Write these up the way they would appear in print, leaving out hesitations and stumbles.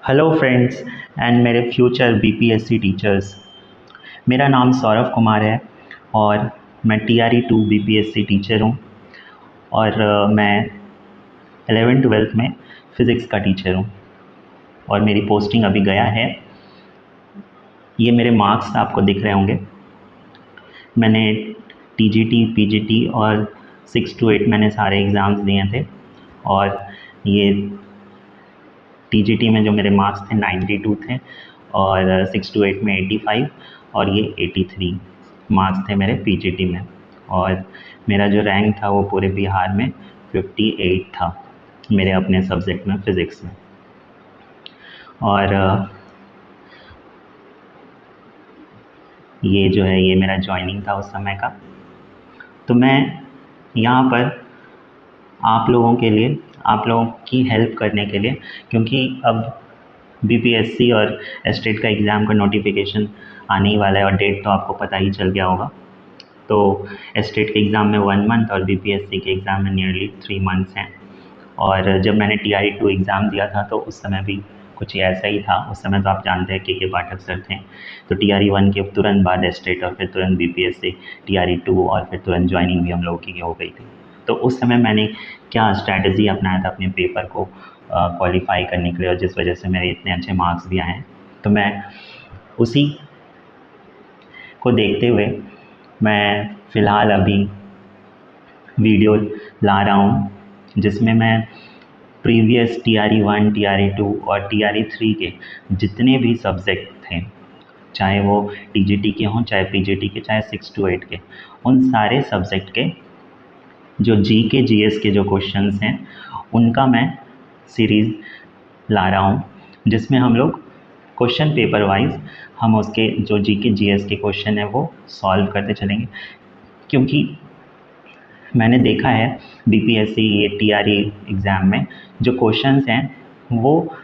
Hello friends and मेरे future BPSC teachers. मेरा नाम सौरभ कुमार है और मैं TRE 2 बीपीएससी टीचर हूँ। और मैं 11th-12th में फ़िज़िक्स का टीचर हूँ और मेरी पोस्टिंग अभी गया है। ये मेरे मार्क्स आपको दिख रहे होंगे। मैंने TGT, PGT और 6 to 8 मैंने सारे एग्ज़ाम्स दिए थे और ये TGT में जो मेरे मार्क्स थे 92 थे और 6 to 8 में 85 और ये 83 मार्क्स थे मेरे PGT में। और मेरा जो रैंक था वो पूरे बिहार में 58 था मेरे अपने सब्जेक्ट में फ़िज़िक्स में। और ये जो है ये मेरा जॉइनिंग था उस समय का। तो मैं यहाँ पर आप लोगों के लिए, आप लोगों की हेल्प करने के लिए, क्योंकि अब बीपीएससी और स्टेट का एग्ज़ाम का नोटिफिकेशन आने ही वाला है और डेट तो आपको पता ही चल गया होगा। तो स्टेट के एग्ज़ाम में 1 मंथ और बीपीएससी के एग्ज़ाम में नियरली 3 मंथ्स हैं। और जब मैंने TRE 2 एग्ज़ाम दिया था तो उस समय भी कुछ ऐसा ही था। उस समय तो आप जानते हैं के पाठक सर थे। तो TRE 1 के तुरंत बाद स्टेट और फिर तुरंत बीपीएससी, TRE 2 और फिर तुरंत ज्वाइनिंग भी हम लोगों की हो गई थी। तो उस समय मैंने क्या स्ट्रैटेजी अपनाया था अपने पेपर को क्वालिफ़ाई करने के लिए और जिस वजह से मेरे इतने अच्छे मार्क्स भी आए हैं। तो मैं उसी को देखते हुए मैं फ़िलहाल अभी वीडियो ला रहा हूँ जिसमें मैं प्रीवियस TRE 1, TRE 2 और TRE 3 के जितने भी सब्जेक्ट थे, चाहे वो TGT के हों, चाहे PGT के, चाहे 6 to 8 के, उन सारे सब्जेक्ट के जो GK GS के जो क्वेश्चंस हैं उनका मैं सीरीज़ ला रहा हूँ, जिसमें हम लोग क्वेश्चन पेपर वाइज हम उसके जो GK GS के क्वेश्चन है वो सॉल्व करते चलेंगे। क्योंकि मैंने देखा है बीपीएससी ये TRE एग्ज़ाम में जो क्वेश्चंस हैं वो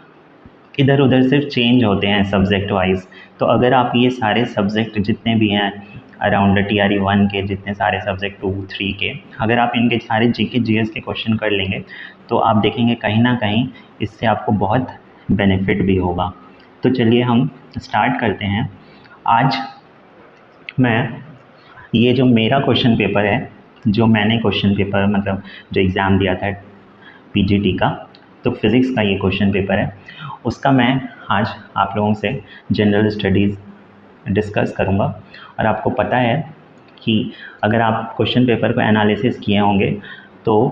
इधर उधर सिर्फ चेंज होते हैं सब्जेक्ट वाइज। तो अगर आप ये सारे सब्जेक्ट जितने भी हैं अराउंड TRE 1 के जितने सारे सब्जेक्ट 2, 3 के, अगर आप इनके सारे GK GS के क्वेश्चन कर लेंगे तो आप देखेंगे कहीं ना कहीं इससे आपको बहुत बेनिफिट भी होगा। तो चलिए हम स्टार्ट करते हैं। आज मैं ये जो मेरा क्वेश्चन पेपर है, जो मैंने क्वेश्चन पेपर मतलब जो एग्ज़ाम दिया था PGT का, तो फिज़िक्स का ये क्वेश्चन पेपर है, उसका मैं आज आप लोगों से जनरल स्टडीज़ डिस्कस करूँगा। और आपको पता है कि अगर आप क्वेश्चन पेपर को एनालिसिस किए होंगे तो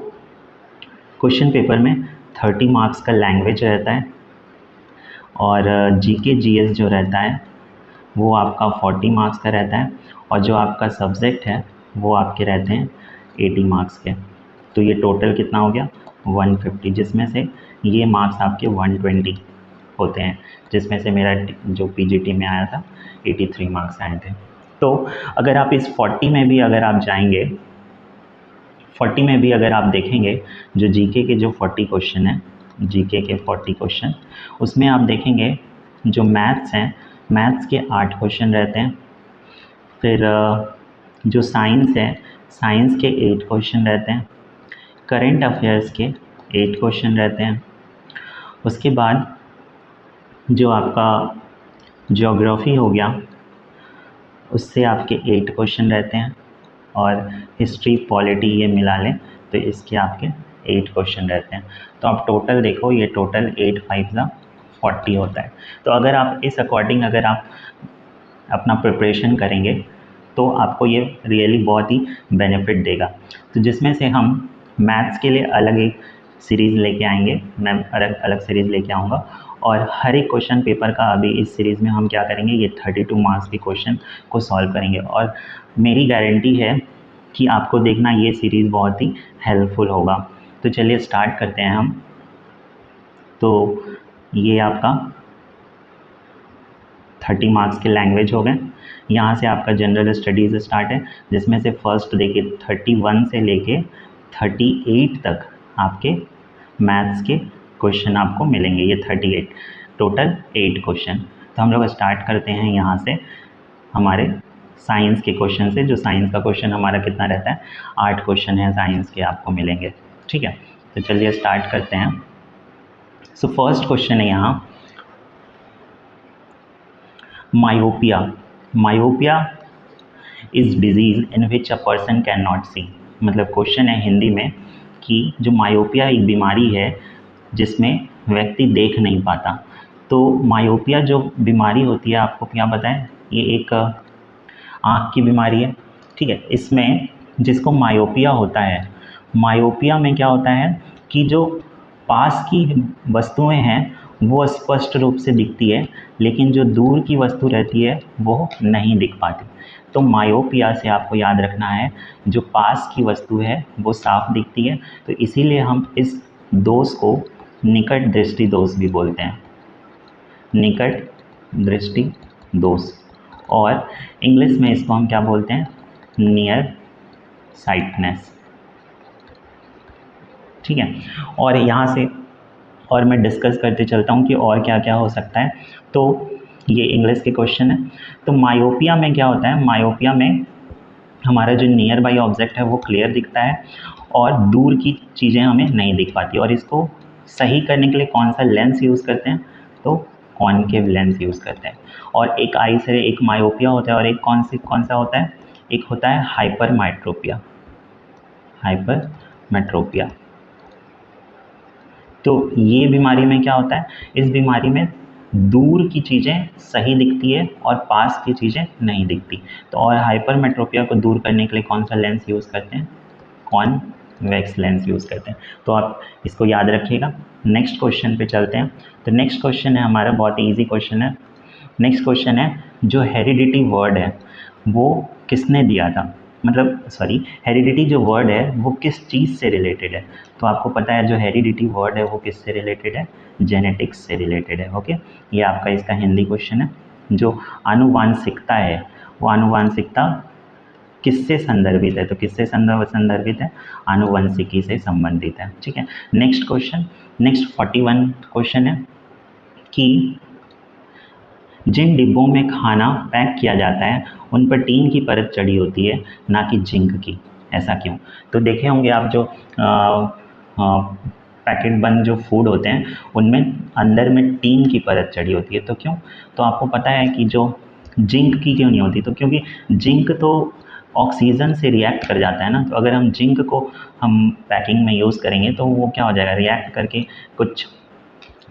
क्वेश्चन पेपर में 30 मार्क्स का लैंग्वेज रहता है और GK GS जो रहता है वो आपका 40 मार्क्स का रहता है और जो आपका सब्जेक्ट है वो आपके रहते हैं 80 मार्क्स के। तो ये टोटल कितना हो गया 150, जिसमें से ये मार्क्स आपके 120 होते हैं, जिसमें से मेरा जो PGT में आया था 83 मार्क्स आए थे। तो अगर आप इस 40 में भी अगर आप जाएंगे, 40 में भी अगर आप देखेंगे जो GK के जो 40 क्वेश्चन हैं, GK के 40 क्वेश्चन, उसमें आप देखेंगे जो मैथ्स हैं, मैथ्स के 8 क्वेश्चन रहते हैं। फिर जो साइंस है, साइंस के 8 क्वेश्चन रहते हैं। करंट अफेयर्स के 8 क्वेश्चन रहते हैं। उसके बाद जो आपका ज्योग्राफी हो गया उससे आपके 8 क्वेश्चन रहते हैं और हिस्ट्री पॉलिटी ये मिला लें तो इसके आपके 8 क्वेश्चन रहते हैं। तो आप टोटल देखो, ये टोटल 8 5 40 होता है। तो अगर आप इस अकॉर्डिंग अगर आप अपना प्रिपरेशन करेंगे तो आपको ये रियली बहुत ही बेनिफिट देगा। तो जिसमें से हम मैथ्स के लिए अलग एक सीरीज़ लेके आएंगे, मैं अलग सीरीज़ लेके आऊँगा और हर एक क्वेश्चन पेपर का अभी इस सीरीज़ में हम क्या करेंगे, ये 32 मार्क्स के क्वेश्चन को सॉल्व करेंगे। और मेरी गारंटी है कि आपको देखना ये सीरीज़ बहुत ही हेल्पफुल होगा। तो चलिए स्टार्ट करते हैं हम। तो ये आपका 30 मार्क्स के लैंग्वेज हो गए। यहाँ से आपका जनरल स्टडीज़ स्टार्ट है, जिसमें से फर्स्ट देखिए 31 से लेके 38 तक आपके मैथ्स के क्वेश्चन आपको मिलेंगे। ये 38 टोटल 8 क्वेश्चन। तो हम लोग स्टार्ट करते हैं यहाँ से हमारे साइंस के क्वेश्चन से। जो साइंस का क्वेश्चन हमारा कितना रहता है, 8 क्वेश्चन है साइंस के आपको मिलेंगे। ठीक है, तो चलिए स्टार्ट करते हैं। सो फर्स्ट क्वेश्चन है यहाँ, myopia, myopia is disease in which a person can not see. मतलब क्वेश्चन है हिंदी में कि जो मायोपिया एक बीमारी है जिसमें व्यक्ति देख नहीं पाता। तो मायोपिया जो बीमारी होती है, आपको क्या पता है, ये एक आँख की बीमारी है, ठीक है। इसमें जिसको मायोपिया होता है, मायोपिया में क्या होता है कि जो पास की वस्तुएं हैं वो स्पष्ट रूप से दिखती है, लेकिन जो दूर की वस्तु रहती है वो नहीं दिख पाती। तो मायोपिया से आपको याद रखना है, जो पास की वस्तु है वो साफ दिखती है, तो इसीलिए हम इस दोष को निकट दृष्टि दोष भी बोलते हैं, निकट दृष्टि दोष। और इंग्लिश में इसको हम क्या बोलते हैं, नियर साइटनेस, ठीक है। और यहाँ से और मैं डिस्कस करते चलता हूँ कि और क्या क्या हो सकता है। तो ये इंग्लिश के क्वेश्चन है। तो मायोपिया में क्या होता है, मायोपिया में हमारा जो नियर बाई ऑब्जेक्ट है वो क्लियर दिखता है और दूर की चीज़ें हमें नहीं दिख पाती। और इसको सही करने के लिए कौन सा लेंस यूज़ करते हैं, तो कॉनकेव लेंस यूज़ करते हैं। और एक आई से एक मायोपिया होता है और एक कौन सा होता है, एक होता है हाइपरमेट्रोपिया, हाइपरमेट्रोपिया। तो ये बीमारी में क्या होता है, इस बीमारी में दूर की चीज़ें सही दिखती है और पास की चीज़ें नहीं दिखती। तो और हाइपरमेट्रोपिया को दूर करने के लिए कौन सा लेंस यूज़ करते हैं, कॉन्वेक्स लेंस यूज़ करते हैं। तो आप इसको याद रखिएगा। नेक्स्ट क्वेश्चन पे चलते हैं। तो नेक्स्ट क्वेश्चन है हमारा, बहुत ही ईजी क्वेश्चन है। नेक्स्ट क्वेश्चन है, जो हेरिडिटी वर्ड है वो किसने दिया था, मतलब सॉरी, हेरिडिटी जो वर्ड है वो किस चीज़ से रिलेटेड है। तो आपको पता है जो हेरिडिटी वर्ड है वो किससे रिलेटेड है, जेनेटिक्स से रिलेटेड है, ओके। ये आपका इसका हिंदी क्वेश्चन है। जो आनुवांशिकता है वो आनुवांशिकता किससे संदर्भित है, तो किससे संदर्भित है, आनुवंशिकी से संबंधित है, ठीक है। नेक्स्ट क्वेश्चन, नेक्स्ट 41 क्वेश्चन है कि जिन डिब्बों में खाना पैक किया जाता है उन पर टीन की परत चढ़ी होती है, ना कि जिंक की, ऐसा क्यों। तो देखे होंगे आप जो पैकेट बंद जो फूड होते हैं उनमें अंदर में टीन की परत चढ़ी होती है, तो क्यों। तो आपको पता है कि जो जिंक की क्यों नहीं होती, तो क्योंकि जिंक तो ऑक्सीजन से रिएक्ट कर जाता है ना। तो अगर हम जिंक को हम पैकिंग में यूज़ करेंगे तो वो क्या हो जाएगा, रिएक्ट करके कुछ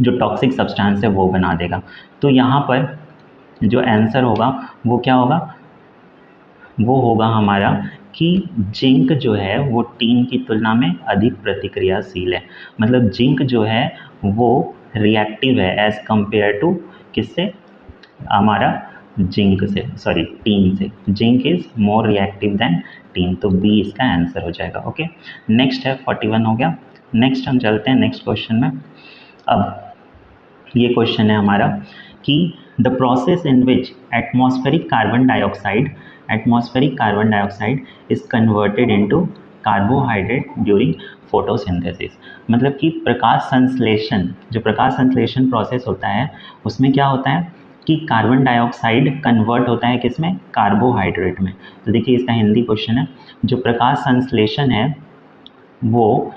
जो टॉक्सिक सब्सटेंस है वो बना देगा। तो यहाँ पर जो आंसर होगा वो क्या होगा, वो होगा हमारा कि जिंक जो है वो टीन की तुलना में अधिक प्रतिक्रियाशील है। मतलब जिंक जो है वो रिएक्टिव है एज़ कंपेयर टू किससे, हमारा जिंक से, सॉरी टीन से। Zinc is more reactive than tin, तो बी इसका आंसर हो जाएगा, ओके। नेक्स्ट है 41 हो गया। नेक्स्ट हम चलते हैं नेक्स्ट क्वेश्चन में। अब ये क्वेश्चन है हमारा कि the process in which atmospheric carbon dioxide is converted into carbohydrate during photosynthesis. मतलब कि प्रकाश संश्लेषण, जो प्रकाश संश्लेषण प्रोसेस होता है उसमें क्या होता है कि कार्बन डाइऑक्साइड कन्वर्ट होता है किसमें, कार्बोहाइड्रेट में। तो देखिए इसका हिंदी क्वेश्चन है, जो प्रकाश संश्लेषण है वो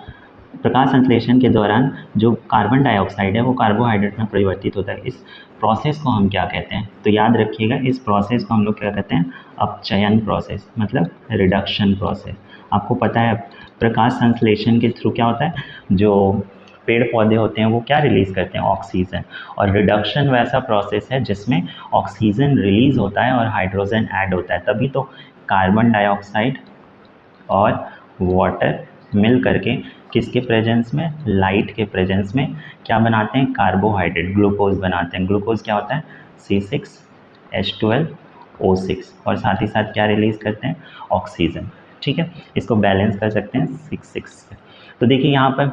प्रकाश संश्लेषण के दौरान जो कार्बन डाइऑक्साइड है वो कार्बोहाइड्रेट में परिवर्तित होता है। इस प्रोसेस को हम क्या कहते हैं, तो याद रखिएगा इस प्रोसेस को हम लोग क्या कहते हैं, अपचयन प्रोसेस, मतलब रिडक्शन प्रोसेस। आपको पता है प्रकाश संश्लेषण के थ्रू क्या होता है, जो पेड़ पौधे होते हैं वो क्या रिलीज़ करते हैं, ऑक्सीजन। और रिडक्शन वैसा प्रोसेस है जिसमें ऑक्सीजन रिलीज़ होता है और हाइड्रोजन ऐड होता है, तभी तो कार्बन डाइऑक्साइड और वाटर मिल करके किसके प्रेजेंस में, लाइट के प्रेजेंस में क्या बनाते हैं, कार्बोहाइड्रेट, ग्लूकोज बनाते हैं। ग्लूकोज क्या होता है, C6H12O6, और साथ ही साथ क्या रिलीज़ करते हैं, ऑक्सीजन, ठीक है। इसको बैलेंस कर सकते हैं 6 तो देखिए यहाँ पर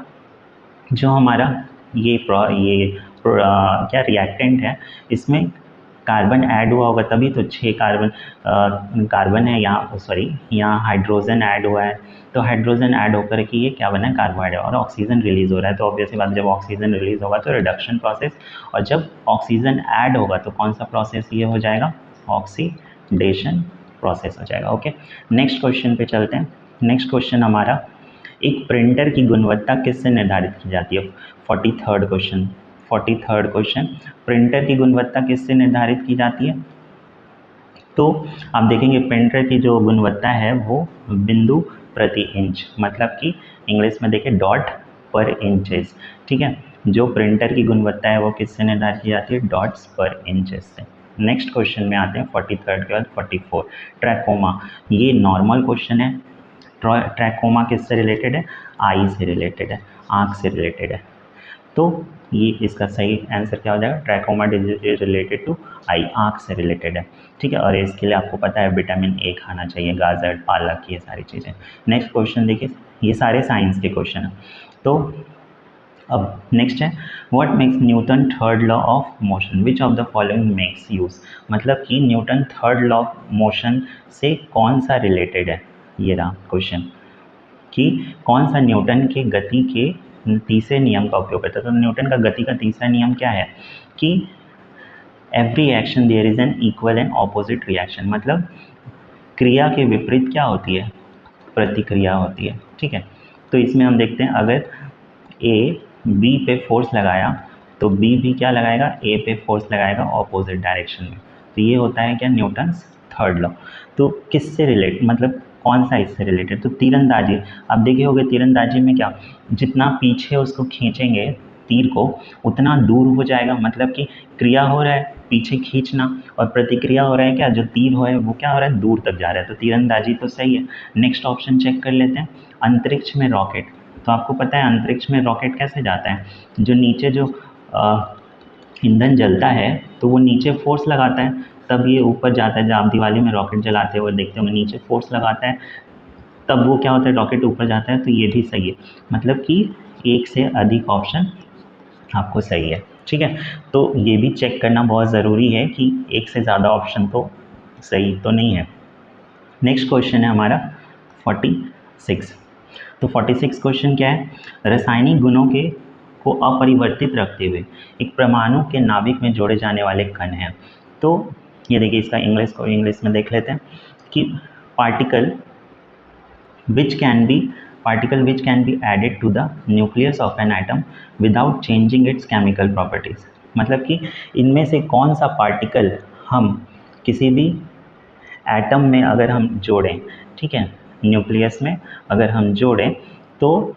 जो हमारा ये क्या रिएक्टेंट है, इसमें कार्बन ऐड हुआ होगा तभी तो 6 कार्बन है यहाँ, सॉरी यहाँ हाइड्रोजन ऐड हुआ है। तो हाइड्रोजन ऐड होकर के ये क्या बना है, कार्बोहाइड्रेट, और ऑक्सीजन रिलीज़ हो रहा है। तो ऑब्वियसली बात, जब ऑक्सीजन रिलीज़ होगा तो रिडक्शन प्रोसेस, और जब ऑक्सीजन ऐड होगा तो कौन सा प्रोसेस ये हो जाएगा, ऑक्सीडेशन प्रोसेस हो जाएगा, ओके। नेक्स्ट क्वेश्चन पे चलते हैं। नेक्स्ट क्वेश्चन हमारा, एक प्रिंटर की गुणवत्ता किससे निर्धारित की जाती है। 43rd क्वेश्चन, प्रिंटर की गुणवत्ता किससे निर्धारित की जाती है, तो आप देखेंगे प्रिंटर की जो गुणवत्ता है वो बिंदु प्रति इंच, मतलब कि इंग्लिश में देखिए डॉट पर इंचेस, ठीक है। जो प्रिंटर की गुणवत्ता है वो किससे निर्धारित की जाती है, डॉट्स पर इंचेस से। नेक्स्ट क्वेश्चन में आते हैं 43rd के बाद 44, ट्रैकोमा। ये नॉर्मल क्वेश्चन है। ट्रैकोमा किससे रिलेटेड है, आई से रिलेटेड है, आँख से रिलेटेड है। तो ये इसका सही आंसर क्या हो जाएगा, ट्रैकोमा डिजीज रिलेटेड टू आई, आँख से रिलेटेड है, ठीक है। और इसके लिए आपको पता है विटामिन ए खाना चाहिए, गाजर, पालक, ये सारी चीज़ें। नेक्स्ट क्वेश्चन देखिए, ये सारे साइंस के क्वेश्चन हैं। तो अब नेक्स्ट है, what makes Newton third law of motion, which of the following makes use, मतलब कि Newton third law of motion से कौन सा रिलेटेड है। ये रहा क्वेश्चन कि कौन सा न्यूटन के गति के तीसरे नियम का उपयोग करता है। तो न्यूटन का गति का तीसरा नियम क्या है कि every action there is an equal and opposite reaction, मतलब क्रिया के विपरीत क्या होती है, प्रतिक्रिया होती है, ठीक है। तो इसमें हम देखते हैं, अगर ए बी पे फोर्स लगाया तो बी भी क्या लगाएगा, ए पे फोर्स लगाएगा ऑपोजिट डायरेक्शन में। तो ये होता है क्या, न्यूटन्स थर्ड लॉ। तो किससे रिलेट, मतलब कौन सा इससे रिलेटेड, तो तीरंदाजी। आप देखे होंगे तीरंदाजी में क्या, जितना पीछे उसको खींचेंगे तीर को उतना दूर हो जाएगा, मतलब कि क्रिया हो रहा है पीछे खींचना और प्रतिक्रिया हो रहा है क्या, जो तीर हो है वो क्या हो रहा है, दूर तक जा रहा है। तो तीरंदाजी तो सही है। नेक्स्ट ऑप्शन चेक कर लेते हैं, अंतरिक्ष में रॉकेट। तो आपको पता है अंतरिक्ष में रॉकेट कैसे जाता है, जो नीचे जो ईंधन जलता है तो वो नीचे फोर्स लगाता है, तब ये ऊपर जाता है। जब आप दिवाली में रॉकेट जलाते हुए देखते हो नीचे फोर्स लगाता है, तब वो क्या होता है, रॉकेट ऊपर जाता है। तो ये भी सही है, मतलब कि एक से अधिक ऑप्शन आपको सही है, ठीक है। तो ये भी चेक करना बहुत ज़रूरी है कि एक से ज़्यादा ऑप्शन तो सही तो नहीं है। नेक्स्ट क्वेश्चन है हमारा 46। तो 46 क्वेश्चन क्या है, रासायनिक गुणों के को अपरिवर्तित रखते हुए एक परमाणु के नाभिक में जोड़े जाने वाले कण हैं। तो ये देखिए, इसका इंग्लिश में देख लेते हैं कि particle which can be which can be added to the nucleus of an atom without changing its chemical properties, मतलब कि इनमें से कौन सा पार्टिकल हम किसी भी एटम में अगर हम जोड़ें, ठीक है, न्यूक्लियस में अगर हम जोड़ें तो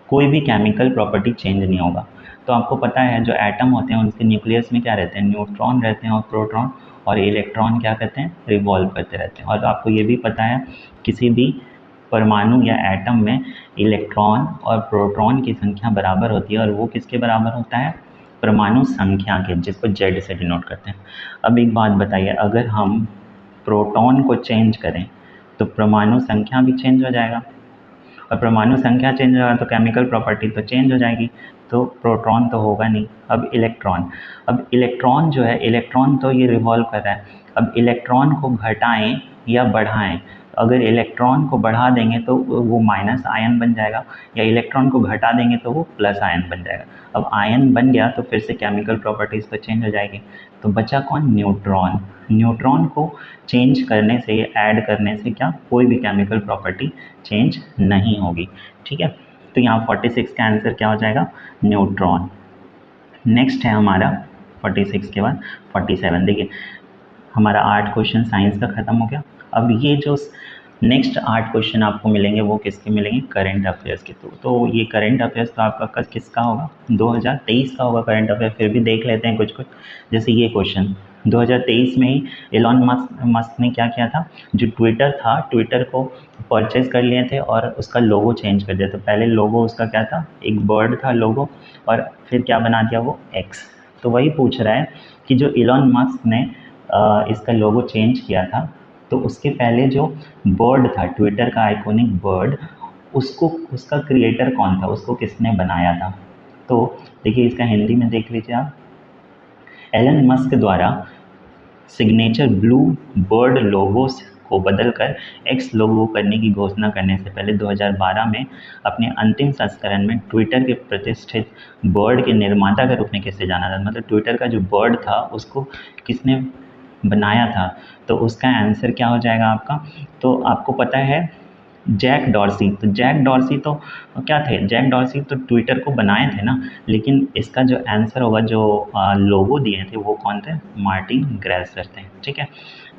कोई भी केमिकल प्रॉपर्टी चेंज नहीं होगा। तो आपको पता है जो एटम होते हैं उनके न्यूक्लियस में क्या रहते हैं, न्यूट्रॉन रहते हैं और प्रोटॉन, और इलेक्ट्रॉन क्या करते हैं, रिवॉल्व करते रहते हैं। और आपको ये भी पता है किसी भी परमाणु या एटम में इलेक्ट्रॉन और प्रोटॉन की संख्या बराबर होती है, और वो किसके बराबर होता है, परमाणु संख्या के, जिसको जेड से डिनोट करते हैं। अब एक बात बताइए, अगर हम प्रोटॉन को चेंज करें तो परमाणु संख्या भी चेंज हो जाएगा, और परमाणु संख्या चेंज होगा तो केमिकल प्रॉपर्टी तो चेंज हो जाएगी। तो प्रोटॉन तो होगा नहीं। अब इलेक्ट्रॉन जो है, इलेक्ट्रॉन तो ये रिवॉल्व कर रहा है। अब इलेक्ट्रॉन को घटाएं या बढ़ाएं, अगर इलेक्ट्रॉन को बढ़ा देंगे तो वो माइनस आयन बन जाएगा, या इलेक्ट्रॉन को घटा देंगे तो वो प्लस आयन बन जाएगा। अब आयन बन गया तो फिर से केमिकल प्रॉपर्टीज़ तो चेंज हो जाएगी। तो बचा कौन, न्यूट्रॉन। न्यूट्रॉन को चेंज करने से, ऐड करने से क्या, कोई भी केमिकल प्रॉपर्टी चेंज नहीं होगी, ठीक है। तो यहाँ 46 का आंसर क्या हो जाएगा, न्यूट्रॉन। नेक्स्ट है हमारा 46 के बाद 47। देखिए हमारा 8 क्वेश्चन साइंस का ख़त्म हो गया। अब ये जो नेक्स्ट 8 क्वेश्चन आपको मिलेंगे वो किसके मिलेंगे, करंट अफेयर्स के थ्रू। तो ये करंट अफेयर्स तो आपका किसका होगा, 2023 का होगा करंट अफेयर। फिर भी देख लेते हैं कुछ कुछ। जैसे ये क्वेश्चन 2023 में ही एलन मस्क ने क्या किया था, जो ट्विटर था, ट्विटर को परचेज कर लिए थे और उसका लोगो चेंज कर दिया। तो पहले लोगो उसका क्या था, एक बर्ड था लोगो, और फिर क्या बना दिया वो एक्स। तो वही पूछ रहा है कि जो एलन मस्क ने इसका लोगो चेंज किया था, तो उसके पहले जो बर्ड था, ट्विटर का आइकॉनिक बर्ड, उसको, उसका क्रिएटर कौन था, उसको किसने बनाया था। तो देखिए इसका हिंदी में देख लीजिए आप, एलन मस्क द्वारा सिग्नेचर ब्लू बर्ड लोगोस को बदलकर एक्स लोगो करने की घोषणा करने से पहले 2012 में अपने अंतिम संस्करण में ट्विटर के प्रतिष्ठित बर्ड के निर्माता के रूप में किसे जाना था, मतलब ट्विटर का जो बर्ड था उसको किसने बनाया था। तो उसका आंसर क्या हो जाएगा आपका, तो आपको पता है जैक डॉर्सी। तो जैक डॉर्सी तो क्या थे, जैक डॉर्सी तो ट्विटर को बनाए थे ना, लेकिन इसका जो आंसर होगा, जो लोगो दिए थे वो कौन थे, मार्टिन ग्रेसर थे, ठीक है।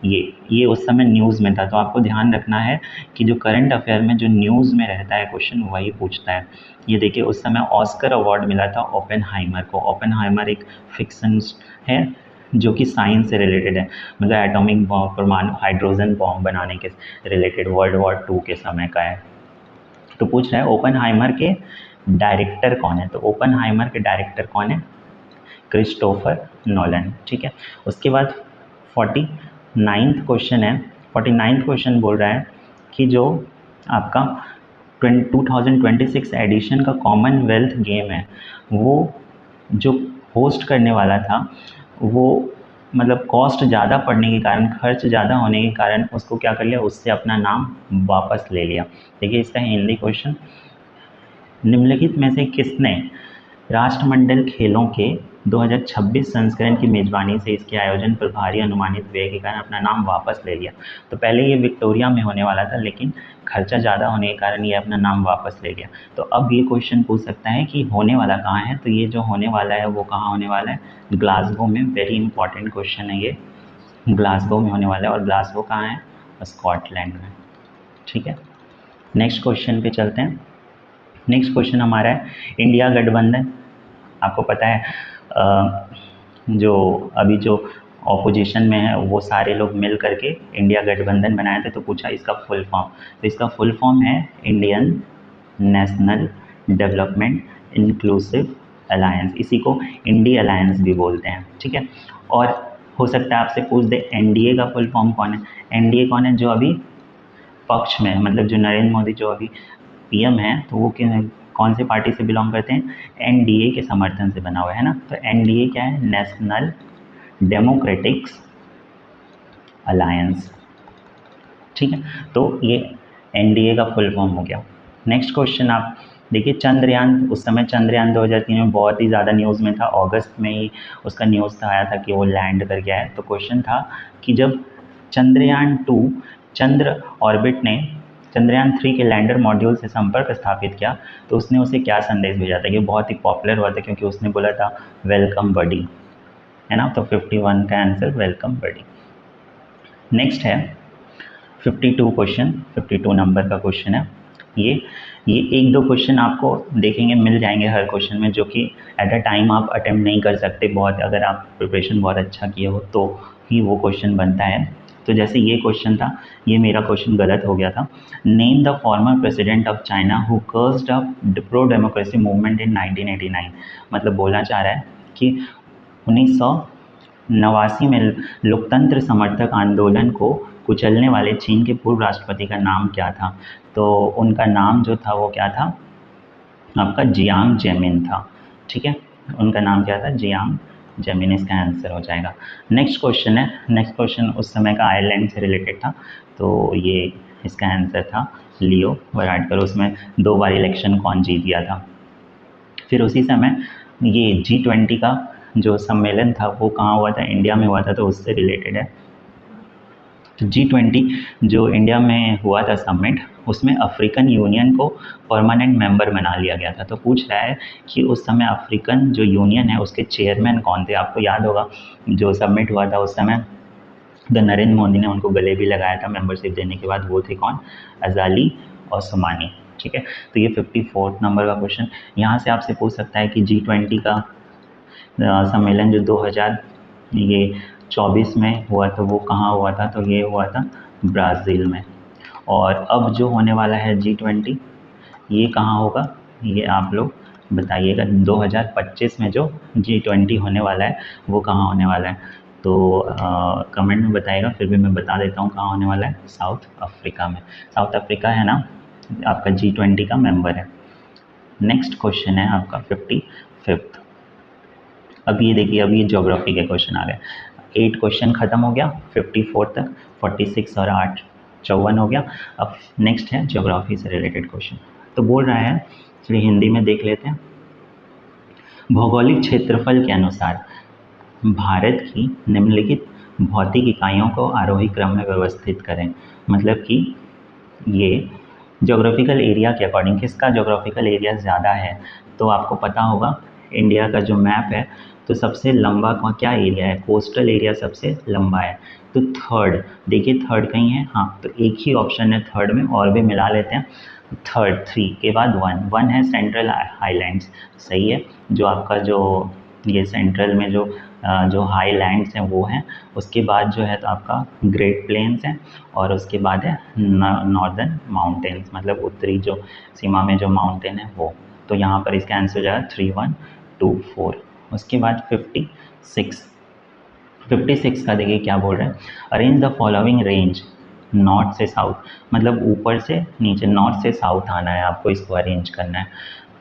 ये उस समय न्यूज़ में था, तो आपको ध्यान रखना है कि जो करंट अफेयर में जो न्यूज़ में रहता है क्वेश्चन वही पूछता है। ये देखिए उस समय ऑस्कर अवार्ड मिला था ओपेनहाइमर को। ओपेनहाइमर एक फिक्शन है जो कि साइंस से रिलेटेड है, मतलब एटॉमिक बॉम्ब, परमाणु हाइड्रोजन बॉम्ब बनाने के रिलेटेड वर्ल्ड वॉर 2 के समय का है। तो पूछ रहा है ओपेनहाइमर के डायरेक्टर कौन है, तो ओपेनहाइमर के डायरेक्टर कौन है? Christopher Nolan. ठीक है, उसके बाद 49th क्वेश्चन है। 49th क्वेश्चन बोल रहा है कि जो आपका 2026 एडिशन का कॉमनवेल्थ गेम है, वो जो होस्ट करने वाला था वो मतलब कॉस्ट ज़्यादा पड़ने के कारण, खर्च ज़्यादा होने के कारण उसको क्या कर लिया, उससे अपना नाम वापस ले लिया। देखिए इसका हिंदी क्वेश्चन, निम्नलिखित में से किसने राष्ट्रमंडल खेलों के 2026 संस्करण की मेजबानी से इसके आयोजन पर भारी अनुमानित व्यय के कारण अपना नाम वापस ले लिया? तो पहले ये विक्टोरिया में होने वाला था, लेकिन खर्चा ज़्यादा होने के कारण ये अपना नाम वापस ले लिया। तो अब ये क्वेश्चन पूछ सकता है कि होने वाला कहाँ है, तो ये जो होने वाला है वो कहाँ होने वाला है? ग्लासगो में। वेरी इंपॉर्टेंट क्वेश्चन है ये, ग्लासगो में होने वाला है। और ग्लासगो कहाँ है? स्कॉटलैंड में। ठीक है, नेक्स्ट क्वेश्चन पे चलते हैं। नेक्स्ट क्वेश्चन हमारा है इंडिया गठबंधन। आपको पता है जो अभी जो ऑपोजिशन में है वो सारे लोग मिल करके इंडिया गठबंधन बनाए थे। तो पूछा इसका फुल फॉर्म, तो इसका फुल फॉर्म है Indian national development inclusive alliance. इसी को इंडी अलायंस भी बोलते हैं। ठीक है, और हो सकता है आपसे पूछ दे एनडीए का फुल फॉर्म कौन है? एनडीए कौन है? जो अभी पक्ष में, मतलब जो नरेंद्र मोदी जो अभी पीएम है, तो वो कौन सी पार्टी से बिलोंग करते हैं? एनडीए के समर्थन से बना हुआ है ना। तो एनडीए क्या है? National democratic alliance. ठीक है, तो ये एनडीए का फुल फॉर्म हो गया। नेक्स्ट क्वेश्चन आप देखिए, चंद्रयान, उस समय चंद्रयान 2003 में बहुत ही ज़्यादा न्यूज़ में था। अगस्त में ही उसका न्यूज़ था आया था कि वो लैंड कर गया है। तो क्वेश्चन था कि जब चंद्रयान 2 चंद्र ऑर्बिट ने चंद्रयान 3 के लैंडर मॉड्यूल से संपर्क स्थापित किया, तो उसने उसे क्या संदेश भेजा था? ये बहुत ही पॉपुलर हुआ था क्योंकि उसने बोला था वेलकम बडी, है ना। तो 51 का आंसर वेलकम बडी। नेक्स्ट है 52 क्वेश्चन, 52 नंबर का क्वेश्चन है। ये एक दो क्वेश्चन आपको देखेंगे मिल जाएंगे हर क्वेश्चन में, जो कि एट अ टाइम आप अटेम्प्ट नहीं कर सकते। बहुत अगर आप प्रिपरेशन बहुत अच्छा किए हो तो ही वो क्वेश्चन बनता है। तो जैसे ये क्वेश्चन था, ये मेरा क्वेश्चन गलत हो गया था। Name the former president of China who cursed up pro democracy movement in 1989। मतलब बोलना चाह रहा है कि 1989 में लोकतंत्र समर्थक आंदोलन को कुचलने वाले चीन के पूर्व राष्ट्रपति का नाम क्या था? तो उनका नाम जो था वो क्या था? आपका जियांग जेमिन था। ठीक है, उनका नाम क्या था? जियांग जेमिन, इसका आंसर हो जाएगा। नेक्स्ट क्वेश्चन है, नेक्स्ट क्वेश्चन उस समय का आयरलैंड से रिलेटेड था, तो ये इसका आंसर था लियो वराडकर। उसमें 2 बार इलेक्शन कौन जीत गया था? फिर उसी समय ये G20 का जो सम्मेलन था वो कहाँ हुआ था? इंडिया में हुआ था, तो उससे रिलेटेड है। तो G20 जो इंडिया में हुआ था समिट, उसमें अफ्रीकन यूनियन को परमानेंट मेंबर बना लिया गया था। तो पूछ रहा है कि उस समय अफ्रीकन जो यूनियन है उसके चेयरमैन कौन थे? आपको याद होगा जो समिट हुआ था उस समय तो नरेंद्र मोदी ने उनको गले भी लगाया था मेंबरशिप देने के बाद। वो थे कौन? अजाली और सुमानी। ठीक है, तो ये 54 नंबर का क्वेश्चन। यहाँ से आपसे पूछ सकता है कि G20 का सम्मेलन जो 2024 में हुआ तो वो कहाँ हुआ था? तो ये हुआ था ब्राज़ील में। और अब जो होने वाला है G20, ये कहाँ होगा? ये आप लोग बताइएगा। 2025 में जो G20 होने वाला है वो कहाँ होने वाला है? तो कमेंट में बताइएगा, फिर भी मैं बता देता हूँ कहाँ होने वाला है। साउथ अफ्रीका में। साउथ अफ्रीका है ना आपका G20 का मेंबर है। नेक्स्ट क्वेश्चन है आपका 55th। अब ये देखिए, अब ये ज्योग्राफी के क्वेश्चन आ गए। 8 क्वेश्चन खत्म हो गया 54 तक, 46 और 8 54 हो गया। अब नेक्स्ट है ज्योग्राफी से रिलेटेड क्वेश्चन। तो बोल रहा है, चलिए हिंदी में देख लेते हैं। भौगोलिक क्षेत्रफल के अनुसार भारत की निम्नलिखित भौतिक इकाइयों को आरोही क्रम में व्यवस्थित करें। मतलब कि ये ज्योग्राफिकल एरिया के अकॉर्डिंग किसका ज्योग्राफिकल एरिया ज़्यादा है? तो आपको पता होगा इंडिया का जो मैप है, तो सबसे लंबा क्या एरिया है? कोस्टल एरिया सबसे लंबा है। तो थर्ड, देखिए थर्ड कहीं है, हाँ तो एक ही ऑप्शन है थर्ड में, और भी मिला लेते हैं। थर्ड 3 के बाद 1 है सेंट्रल हाईलैंड्स, सही है। जो आपका जो ये सेंट्रल में जो हाईलैंड्स हैं वो हैं, उसके बाद जो है तो आपका ग्रेट प्लेन्स हैं, और उसके बाद है नॉर्दर्न माउंटेन्स, मतलब उत्तरी जो सीमा में जो माउंटेन है वो। तो यहाँ पर इसका आंसर हो जाएगा 3 1 2 4। उसके बाद 56 का देखिए क्या बोल रहे हैं, arrange the following range north से साउथ, मतलब ऊपर से नीचे, नॉर्थ से साउथ आना है आपको, इसको अरेंज करना है।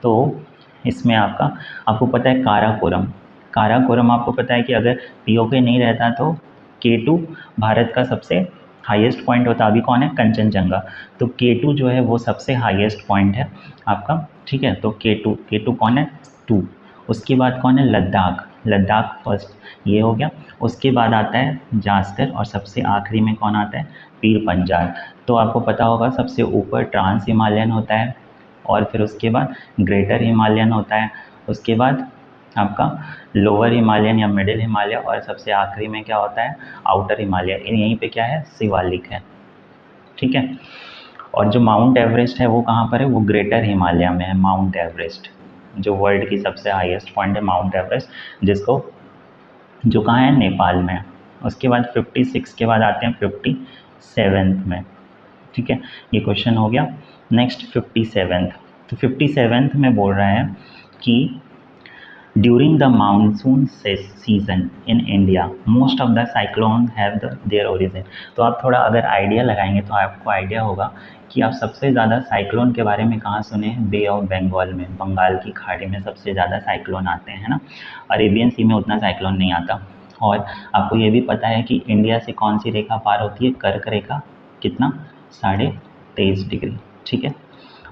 तो इसमें आपको पता है काराकोरम आपको पता है कि अगर पीओके नहीं रहता तो K2 भारत का सबसे हाईएस्ट पॉइंट होता। अभी कौन है, कंचनजंगा, तो K2 जो है वो सबसे हाईएस्ट पॉइंट है आपका, ठीक है। तो K2 कौन है, 2। उसके बाद कौन है, लद्दाख फर्स्ट, ये हो गया। उसके बाद आता है जास्कर, और सबसे आखिरी में कौन आता है, पीर पंजाल। तो आपको पता होगा सबसे ऊपर ट्रांस हिमालयन होता है, और फिर उसके बाद ग्रेटर हिमालयन होता है, उसके बाद आपका लोअर हिमालयन या मिडिल हिमालय, और सबसे आखिरी में क्या होता है, आउटर हिमालय। यहीं पे क्या है, शिवालिक है, ठीक है। और जो माउंट एवरेस्ट है वो कहाँ पर है, वो ग्रेटर हिमालय में है। माउंट एवरेस्ट जो वर्ल्ड की सबसे हाईएस्ट पॉइंट है, माउंट एवरेस्ट, जिसको जो कहाँ है, नेपाल में। उसके बाद 56 के बाद आते हैं 57 में, ठीक है, ये क्वेश्चन हो गया। नेक्स्ट 57, तो 57 में बोल रहा है कि during the monsoon season in India most of the cyclone have their origin. तो आप थोड़ा अगर आइडिया लगाएंगे तो आपको आइडिया होगा कि आप सबसे ज़्यादा साइक्लोन के बारे में कहाँ सुने हैं, बे ऑफ बंगाल में, बंगाल की खाड़ी में सबसे ज़्यादा साइक्लोन आते हैं ना, अरेबियन सी में उतना साइक्लोन नहीं आता। और आपको ये भी पता है कि इंडिया से कौन सी रेखा पार होती है, कर्क रेखा, कितना, 23.5 डिग्री, ठीक है।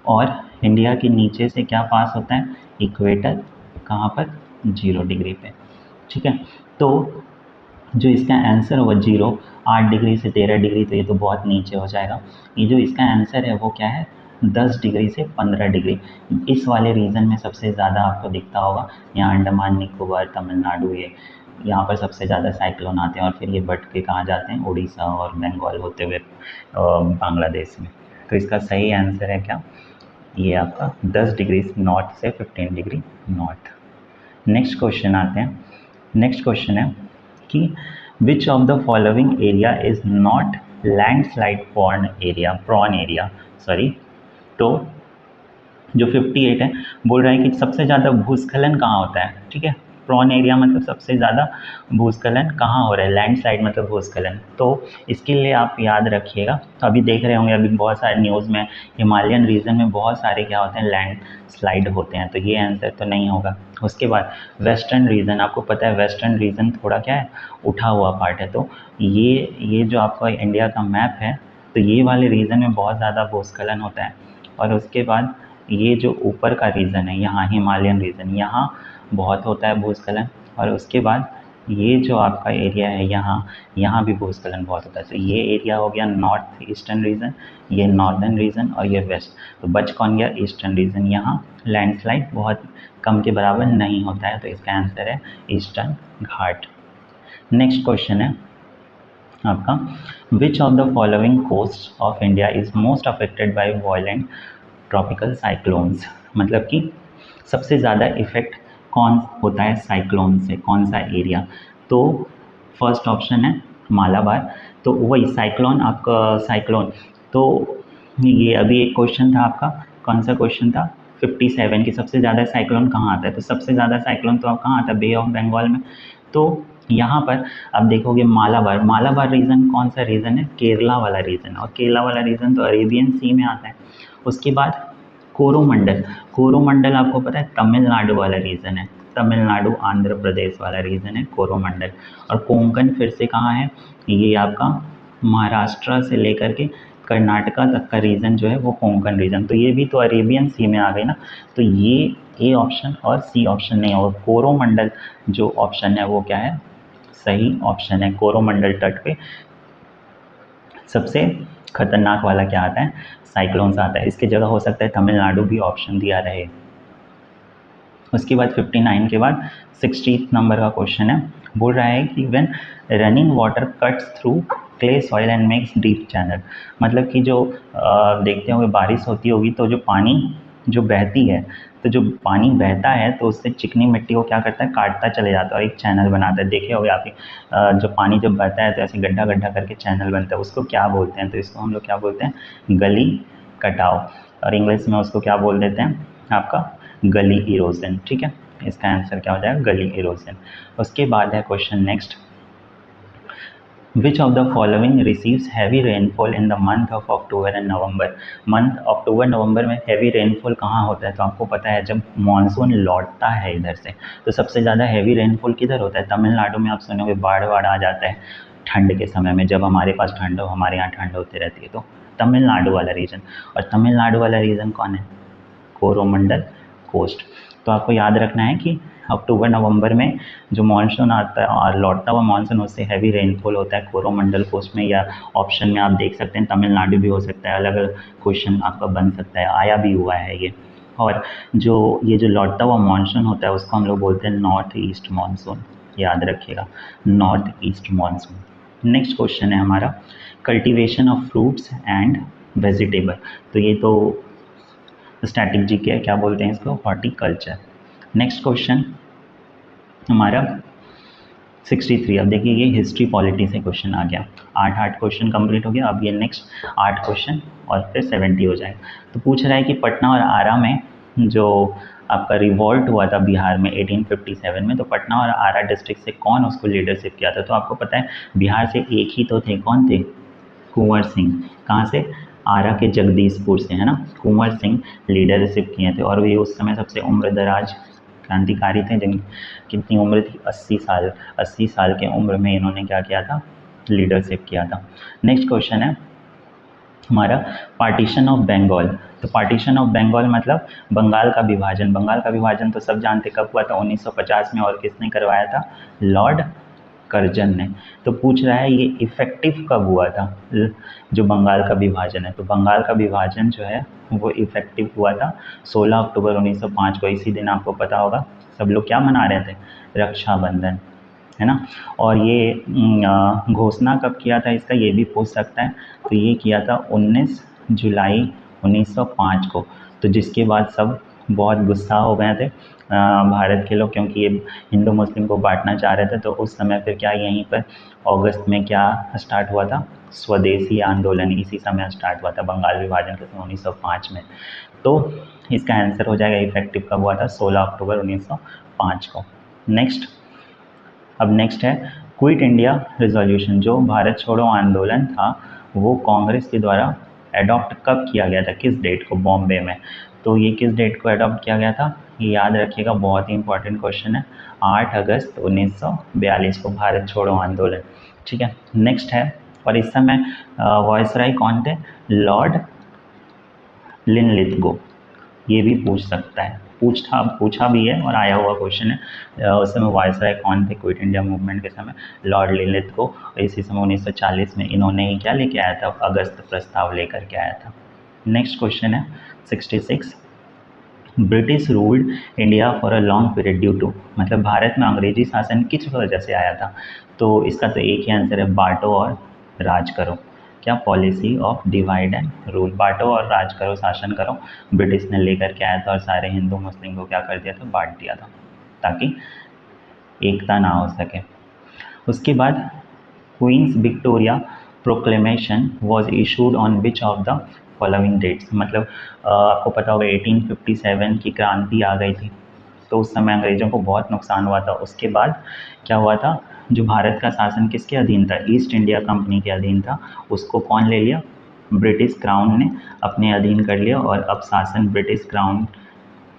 और इंडिया के नीचे से क्या पास होता है, इक्वेटर, कहाँ पर, 0 डिग्री पे, ठीक है। तो जो इसका आंसर होगा 8 डिग्री से 13 डिग्री, तो ये तो बहुत नीचे हो जाएगा। ये जो इसका आंसर है वो क्या है, 10 डिग्री से 15 डिग्री, इस वाले रीजन में सबसे ज़्यादा आपको दिखता होगा। यहाँ अंडमान निकोबार, तमिलनाडु, ये यहाँ पर सबसे ज़्यादा साइक्लोन आते हैं, और फिर ये बढ़ के कहाँ जाते हैं, उड़ीसा और बंगाल होते हुए बांग्लादेश में। तो इसका सही आंसर है क्या, ये आपका 10 डिग्री नॉर्थ से 15 डिग्री नॉर्थ। नेक्स्ट क्वेश्चन आते हैं। नेक्स्ट क्वेश्चन है कि which of the following area is not landslide prone area, sorry. तो जो 58 है बोल रहा है कि सबसे ज़्यादा भूस्खलन कहाँ होता है, ठीक है। प्रॉन एरिया मतलब सबसे ज़्यादा भूस्खलन कहाँ हो रहा है, लैंडस्लाइड मतलब भूस्खलन। तो इसके लिए आप याद रखिएगा, तो अभी देख रहे होंगे, अभी बहुत सारे न्यूज़ में हिमालयन रीजन में बहुत सारे क्या होते हैं, लैंडस्लाइड होते हैं, तो ये आंसर तो नहीं होगा। उसके बाद वेस्टर्न रीजन, आपको पता है वेस्टर्न रीजन थोड़ा क्या है, उठा हुआ पार्ट है। तो ये जो आपका इंडिया का मैप है, तो ये वाले रीजन में बहुत ज़्यादा भूस्खलन होता है। और उसके बाद ये जो ऊपर का रीजन है, यहाँ हिमालयन रीजन, यहाँ बहुत होता है भूस्खलन। और उसके बाद ये जो आपका एरिया है, यहाँ भी भूस्खलन बहुत होता है। तो ये एरिया हो गया नॉर्थ ईस्टर्न रीजन, ये नॉर्दर्न रीजन, और ये वेस्ट। तो बच कौन गया, ईस्टर्न रीजन। यहाँ लैंडस्लाइड बहुत कम के बराबर नहीं होता है, तो इसका आंसर है ईस्टर्न घाट। नेक्स्ट क्वेश्चन है आपका, which of the following coast of India is most affected by violent tropical cyclones, मतलब कि सबसे ज़्यादा इफेक्ट कौन होता है साइक्लोन से, कौन सा एरिया। तो फर्स्ट ऑप्शन है मालाबार। तो वही साइक्लोन, आपका साइक्लोन, तो ये अभी एक क्वेश्चन था आपका, कौन सा क्वेश्चन था, 57 की सबसे ज़्यादा साइक्लोन कहाँ आता है। तो सबसे ज़्यादा साइक्लोन तो आप कहाँ आता है, बे ऑफ बंगाल में। तो यहाँ पर आप देखोगे मालाबार रीजन कौन सा रीजन है, केरला वाला रीजन, और केरला वाला रीजन तो अरेबियन सी में आता है। उसके बाद कोरोमंडल आपको पता है तमिलनाडु वाला रीजन है, तमिलनाडु आंध्र प्रदेश वाला रीजन है कोरोमंडल। और कोंकण फिर से कहाँ है, ये आपका महाराष्ट्र से लेकर के कर्नाटका तक का रीजन जो है वो कोंकण रीजन। तो ये भी तो अरेबियन सी में आ गई ना, तो ये ए ऑप्शन और सी ऑप्शन नहीं होगा। कोरोमंडल जो ऑप्शन है वो क्या है, सही ऑप्शन है। कोरोमंडल तट पे सबसे खतरनाक वाला क्या आता है, साइक्लोन्स आता है। इसकी जगह हो सकता है तमिलनाडु भी ऑप्शन दिया रहे। उसके बाद 59 के बाद 60 नंबर का क्वेश्चन है, बोल रहा है कि when running water cuts through clay soil and makes deep channel, मतलब कि जो देखते होंगे बारिश होती होगी तो जो पानी जो बहती है, तो जो पानी बहता है तो उससे चिकनी मिट्टी को क्या करता है, काटता चले जाता है और एक चैनल बनाता है। देखे होगे आप जो पानी जब बहता है तो ऐसे गड्ढा गड्ढा करके चैनल बनता है, उसको क्या बोलते हैं, तो इसको हम लोग क्या बोलते हैं, गली कटाव, और इंग्लिश में उसको क्या बोल देते हैं आपका, गली इरोजन। ठीक है, इसका आंसर क्या हो जाएगा, गली इरोजन। उसके बाद है question next, Which of the following receives heavy rainfall in the month of October and November? Month October November में हैवी रेनफॉल कहाँ होता है, तो आपको पता है जब मानसून लौटता है इधर से, तो सबसे ज़्यादा हैवी रेनफॉल किधर होता है, तमिलनाडु में। आप सुनोगे बाढ़ वाढ़ आ जाता है ठंड के समय में, जब हमारे पास ठंड हो, हमारे यहाँ ठंड होती रहती है, तो तमिलनाडु वाला रीजन। और तमिलनाडु वाला रीजन कौन है, कोरोमंडल कोस्ट। तो आपको याद रखना है कि अक्टूबर नवंबर में जो मानसून आता है और लौटता हुआ मानसून, उससे हैवी रेनफॉल होता है कोरोमंडल कोस्ट में, या ऑप्शन में आप देख सकते हैं तमिलनाडु भी हो सकता है, अलग अलग क्वेश्चन आपका बन सकता है, आया भी हुआ है ये। और जो ये जो लौटता हुआ मानसून होता है उसको हम लोग बोलते हैं नॉर्थ ईस्ट मानसून, याद रखिएगा, north east monsoon. Next question है हमारा, cultivation of fruits and vegetable, तो ये तो स्टैटिक जी के क्या बोलते हैं इसको, हॉर्टिकल्चर। नेक्स्ट क्वेश्चन हमारा 63, अब देखिए ये हिस्ट्री पॉलिटी से क्वेश्चन आ गया, 8 क्वेश्चन कंप्लीट हो गया, अब ये नेक्स्ट 8 क्वेश्चन और फिर 70 हो जाएगा। तो पूछ रहा है कि पटना और आरा में जो आपका रिवॉल्ट हुआ था बिहार में 1857 में, तो पटना और आरा डिस्ट्रिक्ट से कौन उसको लीडरशिप किया था, तो आपको पता है बिहार से एक ही तो थे, कौन थे, कुंवर सिंह। कहाँ से, आरा के जगदीशपुर से, है ना, कुंवर सिंह लीडरशिप किए थे, और ये उस समय सबसे उम्रदराज क्रांतिकारी थे, जिन कितनी उम्र थी, 80 साल के उम्र में इन्होंने क्या किया था, लीडरशिप किया था। नेक्स्ट क्वेश्चन है हमारा, पार्टीशन ऑफ बंगाल, तो पार्टीशन ऑफ बंगाल मतलब बंगाल का विभाजन। बंगाल का विभाजन तो सब जानते कब हुआ था, 1950 में, और किसने करवाया था, लॉर्ड कर्जन ने। तो पूछ रहा है ये इफ़ेक्टिव कब हुआ था, जो बंगाल का विभाजन है, तो बंगाल का विभाजन जो है वो इफ़ेक्टिव हुआ था 16 अक्टूबर 1905 को। इसी दिन आपको पता होगा सब लोग क्या मना रहे थे, रक्षाबंधन, है ना। और ये घोषणा कब किया था इसका, ये भी पूछ सकता है, तो ये किया था 19 जुलाई 1905 को। तो जिसके बाद सब बहुत गुस्सा हो गए थे भारत के लोग, क्योंकि ये हिंदू मुस्लिम को बांटना चाह रहे थे। तो उस समय फिर क्या यहीं पर अगस्त में क्या स्टार्ट हुआ था, स्वदेशी आंदोलन, इसी समय स्टार्ट हुआ था बंगाल विभाजन के समय 1905 में। तो इसका आंसर हो जाएगा इफेक्टिव कब हुआ था, 16 अक्टूबर 1905 को। अब नेक्स्ट है क्विट इंडिया रिजोल्यूशन, जो भारत छोड़ो आंदोलन था वो कांग्रेस के द्वारा एडॉप्ट कब किया गया था, किस डेट को, बॉम्बे में। तो ये किस डेट को एडॉप्ट किया गया था, ये याद रखिएगा, बहुत ही इंपॉर्टेंट क्वेश्चन है, 8 अगस्त 1942 को भारत छोड़ो आंदोलन। ठीक है, नेक्स्ट है, और इस समय वॉइसराय कौन थे, लॉर्ड लिनलिथगो। ये भी पूछ सकता है, पूछा भी है और आया हुआ क्वेश्चन है। उस समय वायसराय कौन थे क्विट इंडिया मूवमेंट के समय, लॉर्ड लिनलिथगो। इसी समय 1940 में इन्होंने ही क्या लेके आया था, अगस्त प्रस्ताव लेकर के आया था। नेक्स्ट क्वेश्चन है 66, British ruled India for a long period due to, मतलब भारत में अंग्रेजी शासन किस वजह से आया था, तो इसका तो एक ही आंसर है, बांटो और राज करो। क्या, policy of divide and rule, बांटो और राज करो, शासन करो, ब्रिटिश ने लेकर के आया था और सारे हिंदू मुस्लिम को क्या कर दिया था, बांट दिया था, ताकि एकता ना हो सके। उसके बाद Queen's Victoria proclamation was issued on which of the following dates, मतलब आपको पता होगा 1857 की क्रांति आ गई थी, तो उस समय अंग्रेज़ों को बहुत नुकसान हुआ था। उसके बाद क्या हुआ था, जो भारत का शासन किसके अधीन था, ईस्ट इंडिया कंपनी के अधीन था, उसको कौन ले लिया, ब्रिटिश क्राउन ने अपने अधीन कर लिया, और अब शासन ब्रिटिश क्राउन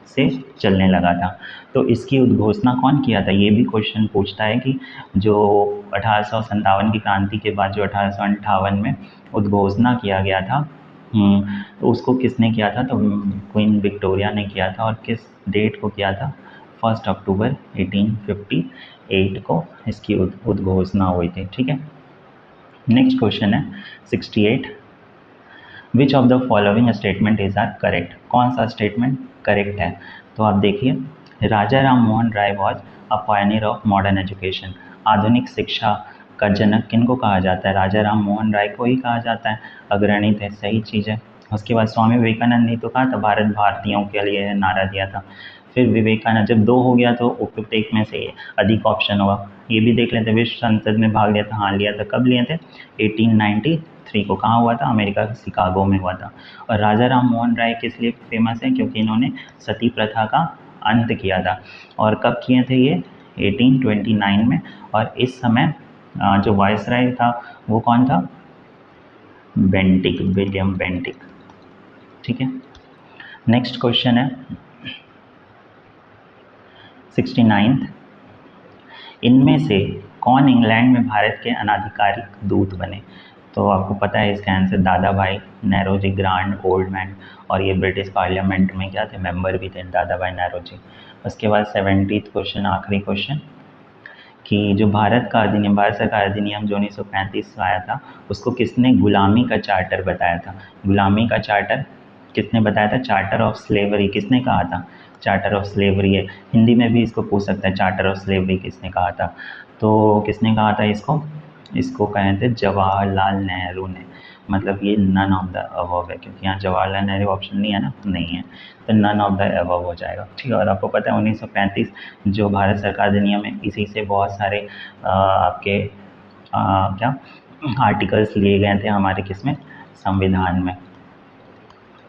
से चलने लगा था। तो इसकी उद्घोषणा कौन किया था, ये भी क्वेश्चन पूछता है कि जो 1857 की क्रांति के बाद जो 1858 में उद्घोषणा किया गया था, तो उसको किसने किया था, तो क्वीन विक्टोरिया ने किया था, और किस डेट को किया था, 1 अक्टूबर 1858 को इसकी उद्घोषणा हुई थी। ठीक है, नेक्स्ट क्वेश्चन है 68, which of the following statement is are correct, कौन सा स्टेटमेंट करेक्ट है, तो आप देखिए, Raja Ram Mohan Roy was a pioneer of modern education, आधुनिक शिक्षा का जनक किनको कहा जाता है? राजा राम मोहन राय को ही कहा जाता है। अग्रणी थे, सही चीज़ है। उसके बाद स्वामी विवेकानंद ने तो कहा था भारत भारतीयों के लिए है, नारा दिया था। फिर विवेकानंद जब 2 हो गया तो उपयुक्त एक में से अधिक ऑप्शन होगा। ये भी देख लेते, विश्व संसद में भाग लिया था, हाँ लिया था। कब लिए थे? 1893 को। कहाँ हुआ था? अमेरिका के शिकागो में हुआ था। और राजा राम मोहन राय किस लिए फेमस है? क्योंकि इन्होंने सती प्रथा का अंत किया था। और कब किए थे ये? 1829 में। और इस समय जो वायसराय था वो कौन था? Bentinck, William Bentinck. ठीक है, नेक्स्ट क्वेश्चन है 69। इनमें से कौन इंग्लैंड में भारत के अनाधिकारिक दूत बने? तो आपको पता है इसका आंसर दादा भाई नेरोजी, ग्रांड ओल्ड मैन। और ये ब्रिटिश पार्लियामेंट में क्या थे? मेंबर भी थे दादा भाई नेरोजी। उसके बाद 70th क्वेश्चन, आखिरी क्वेश्चन, कि जो भारत सरकार अधिनियम जो 1935 में आया था, उसको किसने गुलामी का चार्टर बताया था? गुलामी का चार्टर किसने बताया था? चार्टर ऑफ स्लेवरी किसने कहा था? चार्टर ऑफ स्लेवरी है, हिंदी में भी इसको पूछ सकता है, चार्टर ऑफ स्लेवरी किसने कहा था? तो किसने कहा था इसको कहे थे जवाहरलाल नेहरू ने। मतलब ये नन ऑफ द अबव है, क्योंकि यहाँ जवाहरलाल नेहरू ऑप्शन नहीं है ना, नहीं है, तो नन ऑफ द अबव हो जाएगा। ठीक है, और आपको पता है 1935 जो भारत सरकार अधिनियम है, इसी से बहुत सारे आपके क्या आर्टिकल्स लिए गए थे हमारे किसमें? संविधान में।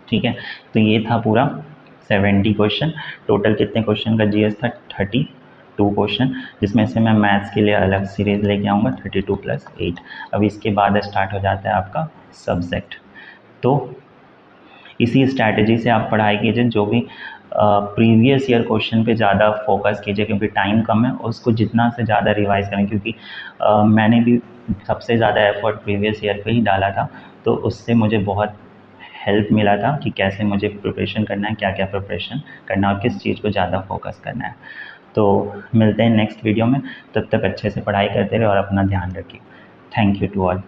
ठीक है, तो ये था पूरा 70 क्वेश्चन। टोटल कितने क्वेश्चन का जीएस था? 32 क्वेश्चन, जिसमें से मैं मैथ्स के लिए अलग सीरीज लेके आऊँगा 32 + 8। अब इसके बाद स्टार्ट हो जाता है आपका सब्जेक्ट। तो इसी स्ट्रैटेजी से आप पढ़ाई कीजिए, जो भी प्रीवियस ईयर क्वेश्चन पे ज़्यादा फोकस कीजिए, क्योंकि टाइम कम है, उसको जितना से ज़्यादा रिवाइज करें, क्योंकि मैंने भी सबसे ज़्यादा एफर्ट प्रीवियस ईयर पे ही डाला था, तो उससे मुझे बहुत हेल्प मिला था कि कैसे मुझे प्रिपरेशन करना है, क्या क्या प्रिपरेशन करना है और किस चीज़ को ज़्यादा फोकस करना है। तो मिलते हैं नेक्स्ट वीडियो में, तब तक अच्छे से पढ़ाई करते रहे और अपना ध्यान रखिए। Thank you to all.